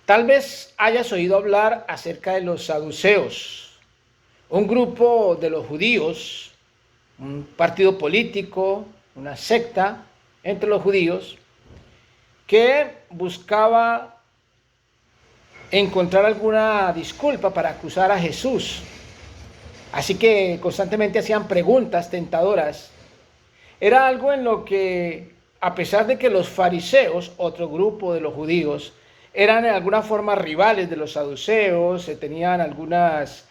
Tal vez hayas oído hablar acerca de los saduceos, un grupo de los judíos, un partido político, una secta entre los judíos que buscaba encontrar alguna disculpa para acusar a Jesús. Así que constantemente hacían preguntas tentadoras. Era algo en lo que, a pesar de que los fariseos, otro grupo de los judíos, eran en alguna forma rivales de los saduceos, tenían algunos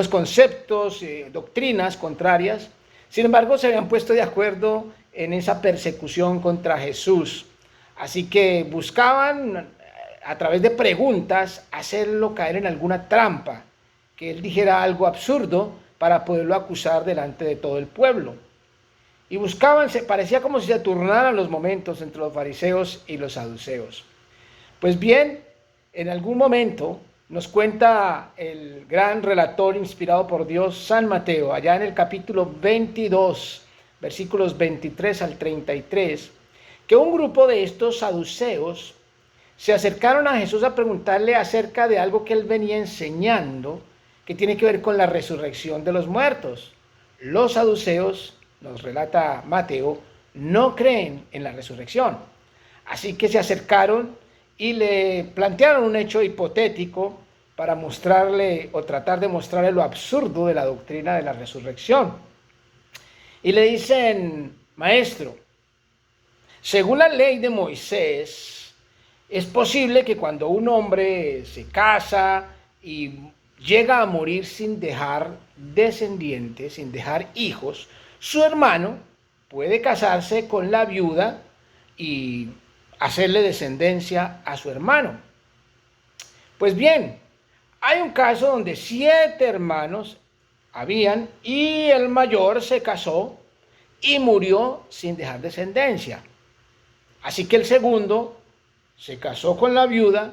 conceptos, doctrinas contrarias, sin embargo se habían puesto de acuerdo en esa persecución contra Jesús. Así que buscaban, a través de preguntas, hacerlo caer en alguna trampa, que él dijera algo absurdo para poderlo acusar delante de todo el pueblo. Y buscaban, parecía como si se turnaran los momentos entre los fariseos y los saduceos. Pues bien, en algún momento nos cuenta el gran relator inspirado por Dios, San Mateo, allá en el capítulo 22, versículos 23 al 33, que un grupo de estos saduceos se acercaron a Jesús a preguntarle acerca de algo que él venía enseñando, que tiene que ver con la resurrección de los muertos. Los saduceos, nos relata Mateo, no creen en la resurrección. Así que se acercaron y le plantearon un hecho hipotético para mostrarle o tratar de mostrarle lo absurdo de la doctrina de la resurrección. Y le dicen: maestro, según la ley de Moisés, es posible que cuando un hombre se casa y llega a morir sin dejar descendientes, sin dejar hijos, su hermano puede casarse con la viuda y hacerle descendencia a su hermano. Pues bien, hay un caso donde 7 hermanos habían y el mayor se casó y murió sin dejar descendencia. Así que el segundo se casó con la viuda,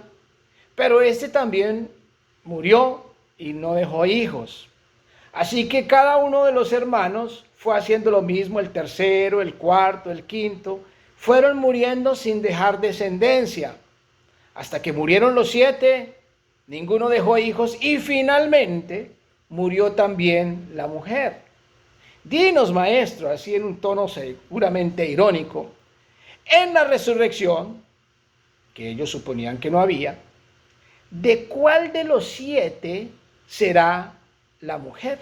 pero este también murió y no dejó hijos. Así que cada uno de los hermanos fue haciendo lo mismo, el tercero, el cuarto, el quinto, fueron muriendo sin dejar descendencia. Hasta que murieron los 7, ninguno dejó hijos y finalmente murió también la mujer. Dinos, maestro, así en un tono seguramente irónico, en la resurrección, que ellos suponían que no había, ¿de cuál de los 7 será la mujer?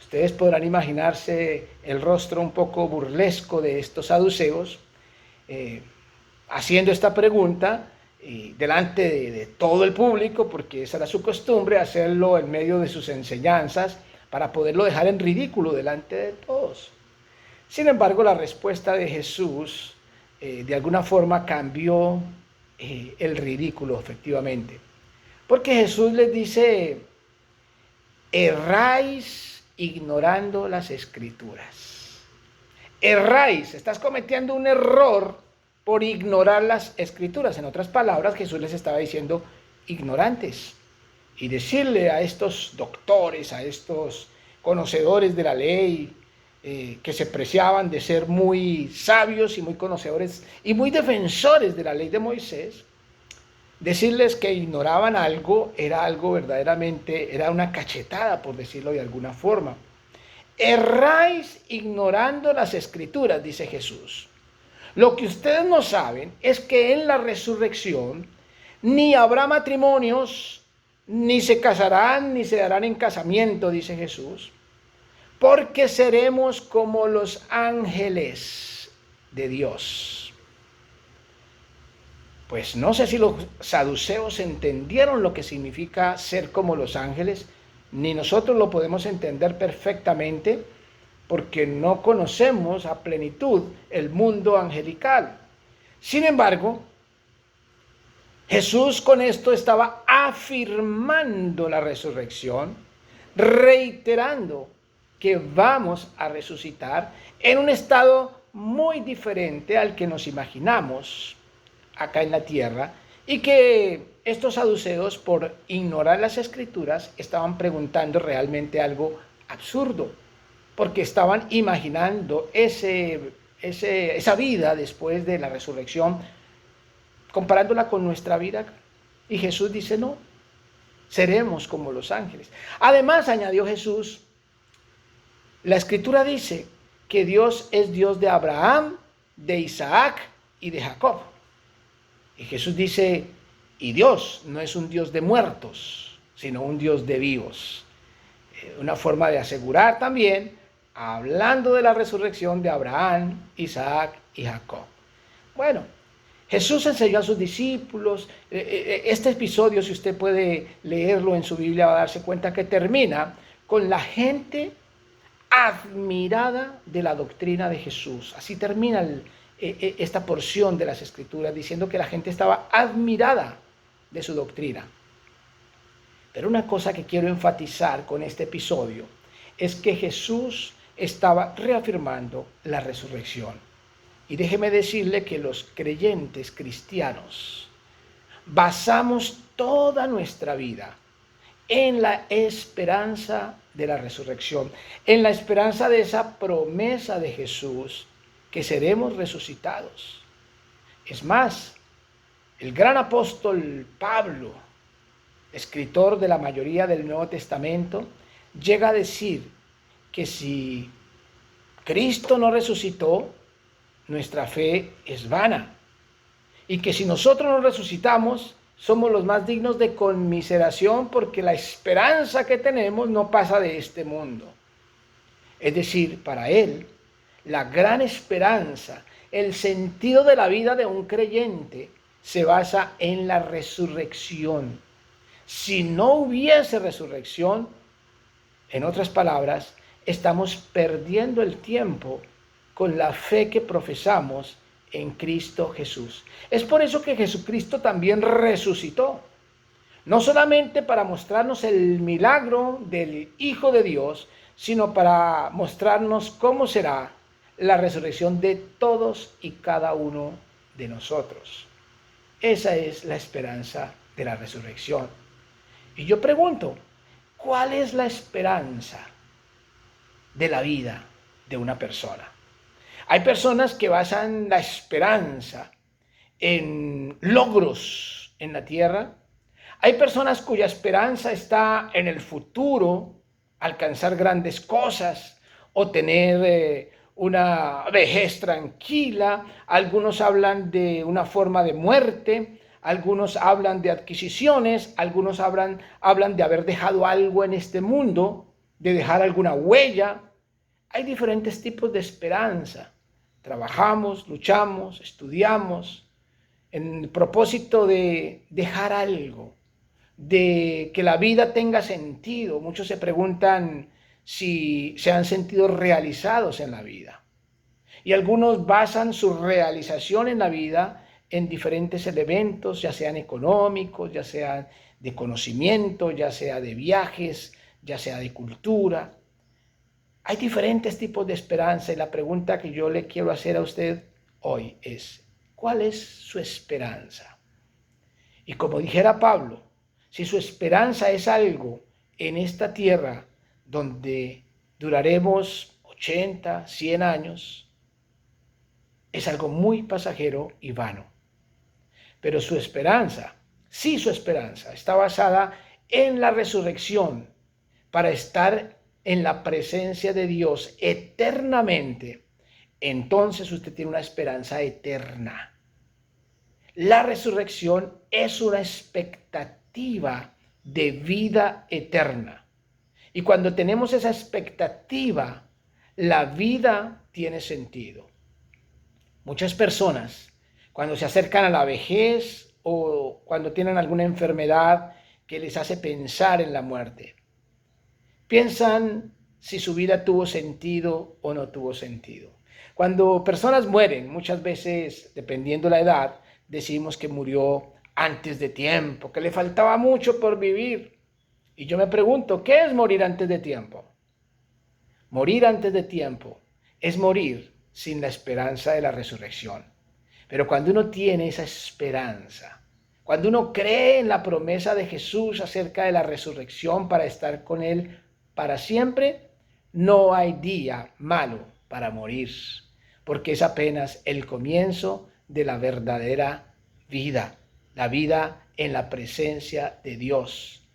Ustedes podrán imaginarse el rostro un poco burlesco de estos saduceos haciendo esta pregunta delante de todo el público, porque esa era su costumbre, hacerlo en medio de sus enseñanzas para poderlo dejar en ridículo delante de todos. Sin embargo, la respuesta de Jesús de alguna forma cambió el ridículo, efectivamente. Porque Jesús les dice: erráis ignorando las Escrituras. Erráis, estás cometiendo un error por ignorar las Escrituras. En otras palabras, Jesús les estaba diciendo ignorantes. Y decirle a estos doctores, a estos conocedores de la ley, que se preciaban de ser muy sabios y muy conocedores y muy defensores de la ley de Moisés, decirles que ignoraban algo era algo verdaderamente, era una cachetada, por decirlo de alguna forma. Erráis ignorando las Escrituras, dice Jesús. Lo que ustedes no saben es que en la resurrección ni habrá matrimonios, ni se casarán, ni se darán en casamiento, dice Jesús, porque seremos como los ángeles de Dios. Pues no sé si los saduceos entendieron lo que significa ser como los ángeles, ni nosotros lo podemos entender perfectamente, porque no conocemos a plenitud el mundo angelical. Sin embargo, Jesús con esto estaba afirmando la resurrección, reiterando que vamos a resucitar en un estado muy diferente al que nos imaginamos acá en la tierra, y que estos saduceos, por ignorar las Escrituras, estaban preguntando realmente algo absurdo, porque estaban imaginando esa vida después de la resurrección comparándola con nuestra vida. Y Jesús dice, no, seremos como los ángeles. Además, añadió Jesús, la Escritura dice que Dios es Dios de Abraham, de Isaac y de Jacob. Y Jesús dice, y Dios no es un Dios de muertos, sino un Dios de vivos. Una forma de asegurar también, hablando de la resurrección de Abraham, Isaac y Jacob. Bueno, Jesús enseñó a sus discípulos. Este episodio, si usted puede leerlo en su Biblia, va a darse cuenta que termina con la gente admirada de la doctrina de Jesús. Así termina esta porción de las Escrituras, diciendo que la gente estaba admirada de su doctrina. Pero una cosa que quiero enfatizar con este episodio es que Jesús estaba reafirmando la resurrección. Y déjeme decirle que los creyentes cristianos basamos toda nuestra vida en la esperanza de la resurrección, en la esperanza de esa promesa de Jesús que seremos resucitados. Es más, el gran apóstol Pablo, escritor de la mayoría del Nuevo Testamento, llega a decir que si Cristo no resucitó, nuestra fe es vana, y que si nosotros no resucitamos, somos los más dignos de conmiseración, porque la esperanza que tenemos no pasa de este mundo. Es decir, para él, la gran esperanza, el sentido de la vida de un creyente se basa en la resurrección. Si no hubiese resurrección, en otras palabras, estamos perdiendo el tiempo con la fe que profesamos en Cristo Jesús. Es por eso que Jesucristo también resucitó, no solamente para mostrarnos el milagro del Hijo de Dios, sino para mostrarnos cómo será la resurrección de todos y cada uno de nosotros. Esa es la esperanza de la resurrección. Y yo pregunto, ¿cuál es la esperanza de la vida de una persona? Hay personas que basan la esperanza en logros en la tierra. Hay personas cuya esperanza está en el futuro, alcanzar grandes cosas o tener una vejez tranquila. Algunos hablan de una forma de muerte, algunos hablan de adquisiciones, algunos hablan de haber dejado algo en este mundo, de dejar alguna huella. Hay diferentes tipos de esperanza. Trabajamos, luchamos, estudiamos en el propósito de dejar algo, de que la vida tenga sentido. Muchos se preguntan si se han sentido realizados en la vida. Y algunos basan su realización en la vida en diferentes elementos, ya sean económicos, ya sean de conocimiento, ya sea de viajes, ya sea de cultura. Hay diferentes tipos de esperanza y la pregunta que yo le quiero hacer a usted hoy es, ¿cuál es su esperanza? Y como dijera Pablo, si su esperanza es algo en esta tierra donde duraremos 80, 100 años, es algo muy pasajero y vano. Pero su esperanza, sí, su esperanza está basada en la resurrección para estar en la presencia de Dios eternamente. Entonces usted tiene una esperanza eterna. La resurrección es una expectativa de vida eterna. Y cuando tenemos esa expectativa, la vida tiene sentido. Muchas personas, cuando se acercan a la vejez o cuando tienen alguna enfermedad que les hace pensar en la muerte, piensan si su vida tuvo sentido o no tuvo sentido. Cuando personas mueren, muchas veces, dependiendo la edad, decimos que murió antes de tiempo, que le faltaba mucho por vivir. Y yo me pregunto, ¿qué es morir antes de tiempo? Morir antes de tiempo es morir sin la esperanza de la resurrección. Pero cuando uno tiene esa esperanza, cuando uno cree en la promesa de Jesús acerca de la resurrección para estar con Él para siempre, no hay día malo para morir, porque es apenas el comienzo de la verdadera vida, la vida en la presencia de Dios.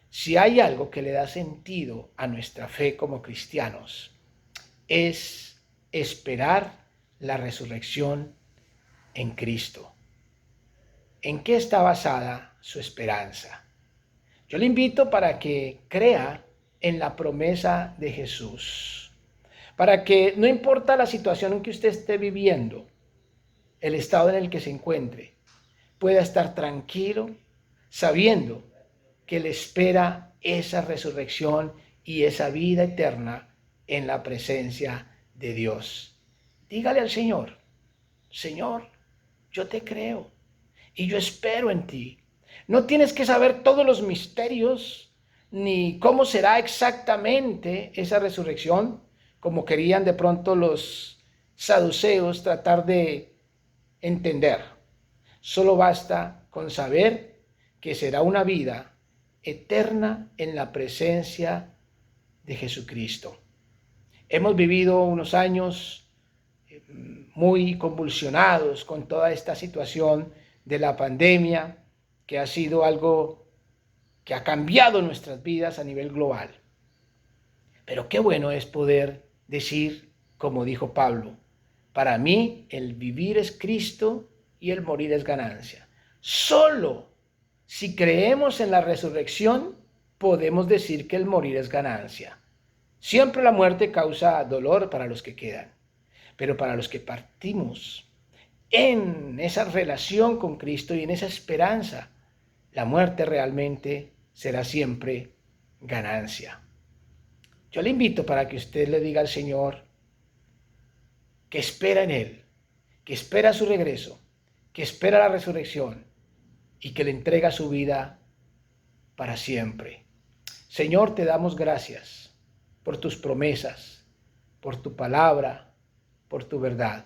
Si hay algo que le da sentido a nuestra fe como cristianos, es esperar la resurrección en Cristo. ¿En qué está basada su esperanza? Yo le invito para que crea en la promesa de Jesús, para que no importa la situación en que usted esté viviendo, el estado en el que se encuentre, pueda estar tranquilo, sabiendo que le espera esa resurrección y esa vida eterna en la presencia de Dios. Dígale al Señor: Señor, yo te creo y yo espero en ti. No tienes que saber todos los misterios ni cómo será exactamente esa resurrección, como querían de pronto los saduceos tratar de entender. Solo basta con saber que será una vida eterna en la presencia de Jesucristo. Hemos vivido unos años muy convulsionados con toda esta situación de la pandemia, que ha sido algo que ha cambiado nuestras vidas a nivel global. Pero qué bueno es poder decir, como dijo Pablo: para mí el vivir es Cristo y el morir es ganancia. Solo si creemos en la resurrección podemos decir que el morir es ganancia. Siempre la muerte causa dolor para los que quedan, pero para los que partimos en esa relación con Cristo y en esa esperanza, la muerte realmente será siempre ganancia. Yo le invito para que usted le diga al Señor que espera en Él, que espera su regreso, que espera la resurrección y que le entrega su vida para siempre. Señor, te damos gracias por tus promesas, por tu palabra, por tu verdad.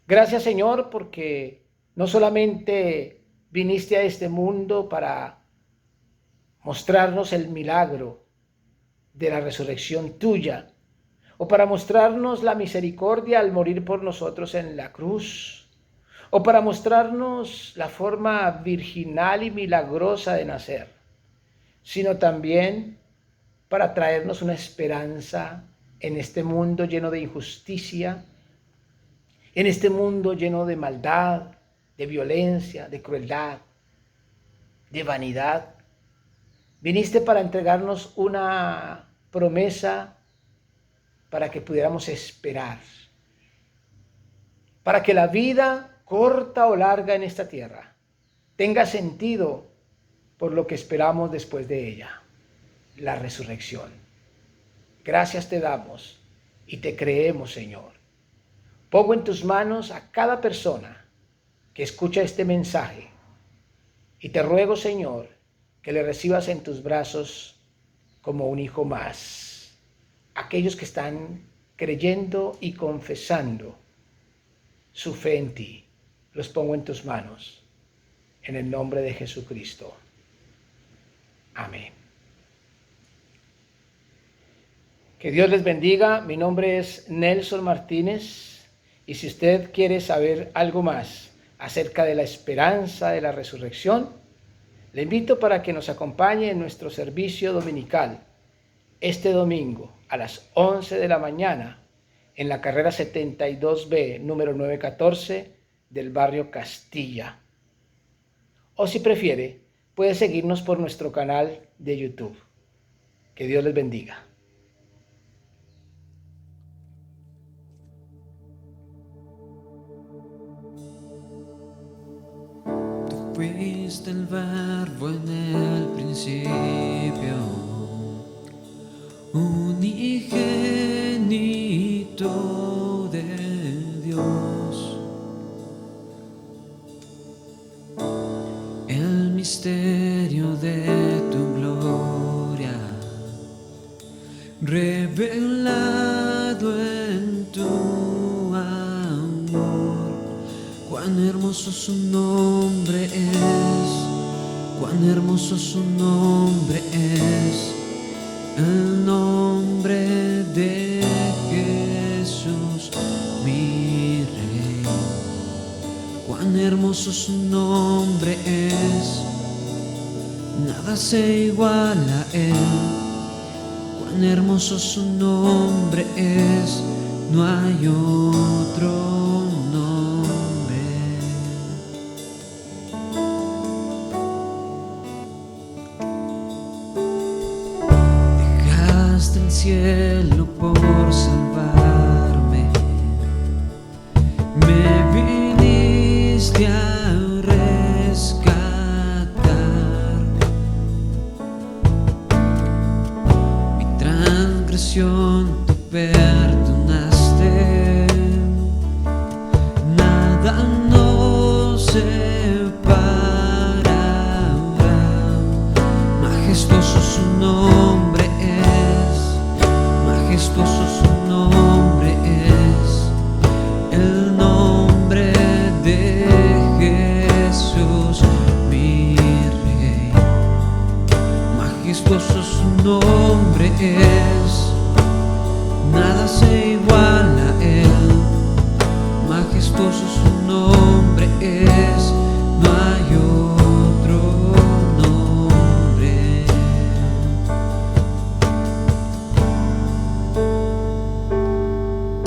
Gracias, Señor, porque no solamente viniste a este mundo para mostrarnos el milagro de la resurrección tuya, o para mostrarnos la misericordia al morir por nosotros en la cruz, o para mostrarnos la forma virginal y milagrosa de nacer, sino también para traernos una esperanza en este mundo lleno de injusticia, en este mundo lleno de maldad, de violencia, de crueldad, de vanidad. Viniste para entregarnos una promesa para que pudiéramos esperar, para que la vida, corta o larga en esta tierra, tenga sentido por lo que esperamos después de ella, la resurrección. Gracias te damos y te creemos, Señor. Pongo en tus manos a cada persona que escucha este mensaje y te ruego, Señor, que le recibas en tus brazos como un hijo más. Aquellos que están creyendo y confesando su fe en ti, los pongo en tus manos, en el nombre de Jesucristo. Amén. Que Dios les bendiga. Mi nombre es Nelson Martínez y si usted quiere saber algo más acerca de la esperanza de la resurrección, le invito para que nos acompañe en nuestro servicio dominical este domingo a las 11 de la mañana en la carrera 72B, número 914 del barrio Castilla. O si prefiere, puede seguirnos por nuestro canal de YouTube. Que Dios les bendiga. Tú fuiste el verbo en el principio, unigénito de Dios, el misterio de tu gloria, revelado en tu amor. Cuán hermoso su nombre es, cuán hermoso su nombre es, el nombre de Jesús, mi Rey. Cuán hermoso hermoso su nombre es, nada se iguala a él. Cuán hermoso su nombre es, no hay otro nombre. Dejaste el cielo por salvarme, me viniste a rescatar. Mi transgresión tú perdonaste, nada nos separará. Majestuoso su nombre es, majestuoso su nombre es, el nombre de Jesús, mi Rey. Majestuoso su nombre es.